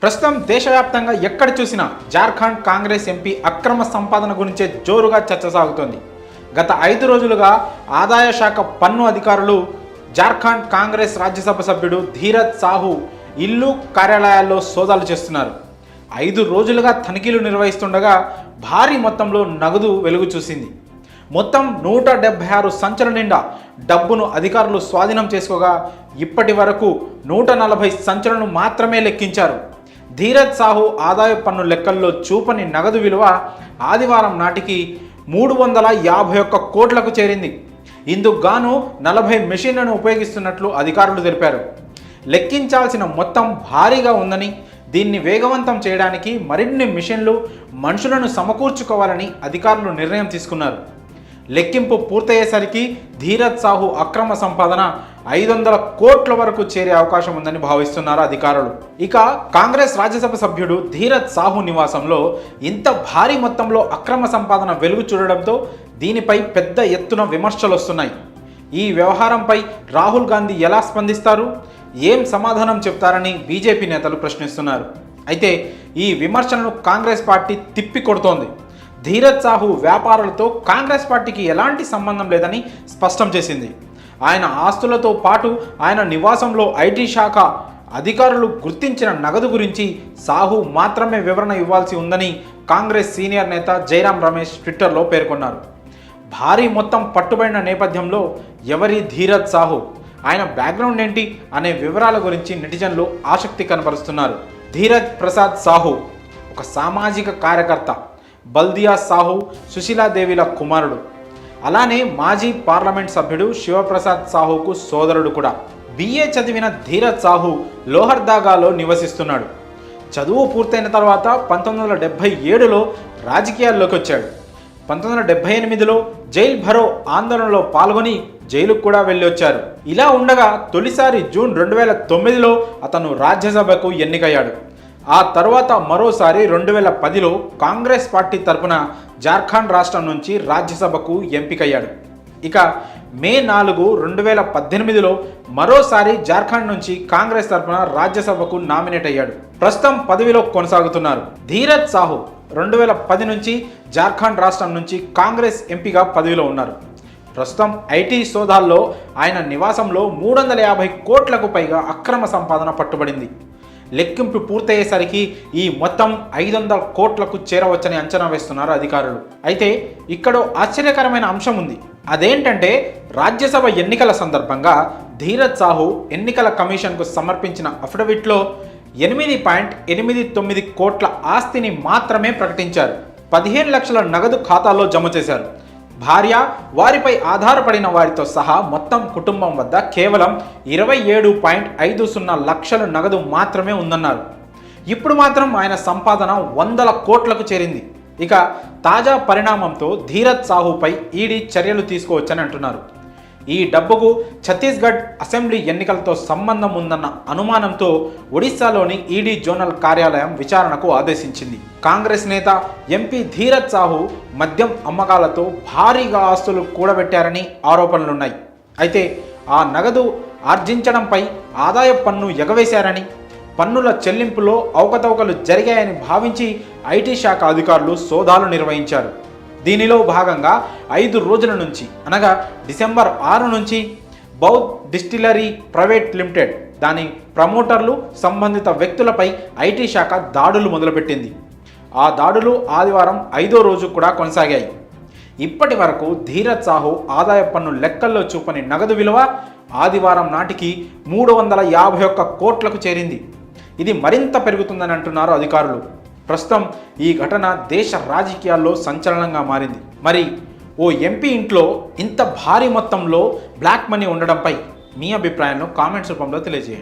ప్రస్తుతం దేశవ్యాప్తంగా ఎక్కడ చూసినా జార్ఖండ్ కాంగ్రెస్ ఎంపీ అక్రమ సంపాదన గురించే జోరుగా చర్చ సాగుతోంది. గత 5 రోజులుగా ఆదాయ శాఖ పన్ను అధికారులు జార్ఖండ్ కాంగ్రెస్ రాజ్యసభ సభ్యుడు ధీరజ్ సాహు ఇల్లు కార్యాలయాల్లో సోదాలు చేస్తున్నారు. 5 రోజులుగా తనిఖీలు నిర్వహిస్తుండగా భారీ మొత్తంలో నగదు వెలుగు చూసింది. మొత్తం 176 సంచుల నిండా డబ్బును అధికారులు స్వాధీనం చేసుకోగా ఇప్పటి వరకు 140 సంచులను మాత్రమే లెక్కించారు. ధీరజ్ సాహు ఆదాయ పన్ను లెక్కల్లో చూపని నగదు విలువ ఆదివారం నాటికి 351 కోట్లకు చేరింది. ఇందుకు గాను 40 మెషిన్లను ఉపయోగిస్తున్నట్లు అధికారులు తెలిపారు. లెక్కించాల్సిన మొత్తం భారీగా ఉందని, దీన్ని వేగవంతం చేయడానికి మరిన్ని మిషన్లు, మనుషులను సమకూర్చుకోవాలని అధికారులు నిర్ణయం తీసుకున్నారు. లెక్కింపు పూర్తయ్యేసరికి ధీరజ్ సాహు అక్రమ సంపాదన 500 కోట్ల వరకు చేరే అవకాశం ఉందని భావిస్తున్నారు అధికారులు. ఇక కాంగ్రెస్ రాజ్యసభ సభ్యుడు ధీరజ్ సాహు నివాసంలో ఇంత భారీ మొత్తంలో అక్రమ సంపాదన వెలుగు చూడడంతో దీనిపై పెద్ద ఎత్తున విమర్శలు వస్తున్నాయి. ఈ వ్యవహారంపై రాహుల్ గాంధీ ఎలా స్పందిస్తారు, ఏం సమాధానం చెప్తారని బీజేపీ నేతలు ప్రశ్నిస్తున్నారు. అయితే ఈ విమర్శలను కాంగ్రెస్ పార్టీ తిప్పికొడుతోంది. ధీరజ్ సాహు వ్యాపారులతో కాంగ్రెస్ పార్టీకి ఎలాంటి సంబంధం లేదని స్పష్టం చేసింది. ఆయన ఆస్తులతో పాటు ఆయన నివాసంలో ఐటీ శాఖ అధికారులు గుర్తించిన నగదు గురించి సాహు మాత్రమే వివరణ ఇవ్వాల్సి ఉందని కాంగ్రెస్ సీనియర్ నేత జైరాం రమేష్ ట్విట్టర్లో పేర్కొన్నారు. భారీ మొత్తం పట్టుబడిన నేపథ్యంలో ఎవరి ధీరజ్ సాహు, ఆయన బ్యాక్గ్రౌండ్ ఏంటి అనే వివరాల గురించి నెటిజన్లు ఆసక్తి కనబరుస్తున్నారు. ధీరజ్ ప్రసాద్ సాహు ఒక సామాజిక కార్యకర్త, బల్దియా సాహు సుశీలాదేవిల కుమారుడు. అలానే మాజీ పార్లమెంట్ సభ్యుడు శివప్రసాద్ సాహుకు సోదరుడు కూడా. BA చదివిన ధీరజ్ సాహు లోహర్దాగాలో నివసిస్తున్నాడు. చదువు పూర్తయిన తర్వాత 1977లో రాజకీయాల్లోకి వచ్చాడు. 1978లో జైల్ భరో ఆందోళనలో పాల్గొని జైలుకు కూడా వెళ్ళి వచ్చారు. ఇలా ఉండగా తొలిసారి జూన్ 2009లో అతను రాజ్యసభకు ఎన్నికయ్యాడు. ఆ తర్వాత మరోసారి 2010లో కాంగ్రెస్ పార్టీ తరపున జార్ఖండ్ రాష్ట్రం నుంచి రాజ్యసభకు ఎంపికయ్యాడు. ఇక మే 4, 2018లో మరోసారి జార్ఖండ్ నుంచి కాంగ్రెస్ తరపున రాజ్యసభకు నామినేట్ అయ్యాడు. ప్రస్తుతం పదవిలో కొనసాగుతున్నారు. ధీరజ్ సాహు 2010 నుంచి జార్ఖండ్ రాష్ట్రం నుంచి కాంగ్రెస్ ఎంపీగా పదవిలో ఉన్నారు. ప్రస్తుతం ఐటీ సోదాల్లో ఆయన నివాసంలో 350 కోట్లకు పైగా అక్రమ సంపాదన పట్టుబడింది. లెక్కింపు పూర్తయ్యేసరికి ఈ మొత్తం 500 కోట్లకు చేరవచ్చని అంచనా వేస్తున్నారు అధికారులు. అయితే ఇక్కడ ఆశ్చర్యకరమైన అంశం ఉంది. అదేంటంటే రాజ్యసభ ఎన్నికల సందర్భంగా ధీరజ్ సాహు ఎన్నికల కమిషన్కు సమర్పించిన అఫిడవిట్లో 8.89 కోట్ల ఆస్తిని మాత్రమే ప్రకటించారు. 15 లక్షల నగదు ఖాతాలో జమ చేశారు. భార్య, వారిపై ఆధారపడిన వారితో సహా మొత్తం కుటుంబం వద్ద కేవలం 27.50 లక్షల నగదు మాత్రమే ఉందన్నారు. ఇప్పుడు మాత్రం ఆయన సంపాదన 100 కోట్లకు చేరింది. ఇక తాజా పరిణామంతో ధీరజ్ సాహుపై ఈడీ చర్యలు తీసుకోవచ్చని అంటున్నారు. ఈ డబ్బుకు ఛత్తీస్గఢ్ అసెంబ్లీ ఎన్నికలతో సంబంధం ఉందన్న అనుమానంతో ఒడిశాలోని ఈడీ జోనల్ కార్యాలయం విచారణకు ఆదేశించింది. కాంగ్రెస్ నేత ఎంపీ ధీరజ్ సాహు మద్యం అమ్మకాలతో భారీగా ఆస్తులు కూడబెట్టారని ఆరోపణలున్నాయి. అయితే ఆ నగదు ఆర్జించడంపై ఆదాయ పన్ను ఎగవేశారని, పన్నుల చెల్లింపులో అవకతవకలు జరిగాయని భావించి ఐటీ శాఖ అధికారులు సోదాలు నిర్వహించారు. దీనిలో భాగంగా 5 రోజుల నుంచి అనగా డిసెంబర్ 6 నుంచి బౌద్ధ్ డిస్టిలరీ ప్రైవేట్ లిమిటెడ్, దాని ప్రమోటర్లు, సంబంధిత వ్యక్తులపై ఐటీ శాఖ దాడులు మొదలుపెట్టింది. ఆ దాడులు ఆదివారం 5వ రోజు కూడా కొనసాగాయి. ఇప్పటి వరకు ధీరజ్ సాహు ఆదాయ పన్ను లెక్కల్లో చూపని నగదు విలువ ఆదివారం నాటికి 351 కోట్లకు చేరింది. ఇది మరింత పెరుగుతుందని అంటున్నారు అధికారులు. ప్రస్తుతం ఈ ఘటన దేశ రాజకీయాల్లో సంచలనంగా మారింది. మరి ఓ ఎంపీ ఇంట్లో ఇంత భారీ మొత్తంలో బ్లాక్ మనీ ఉండడంపై మీ అభిప్రాయాలను కామెంట్స్ రూపంలో తెలియజేయండి.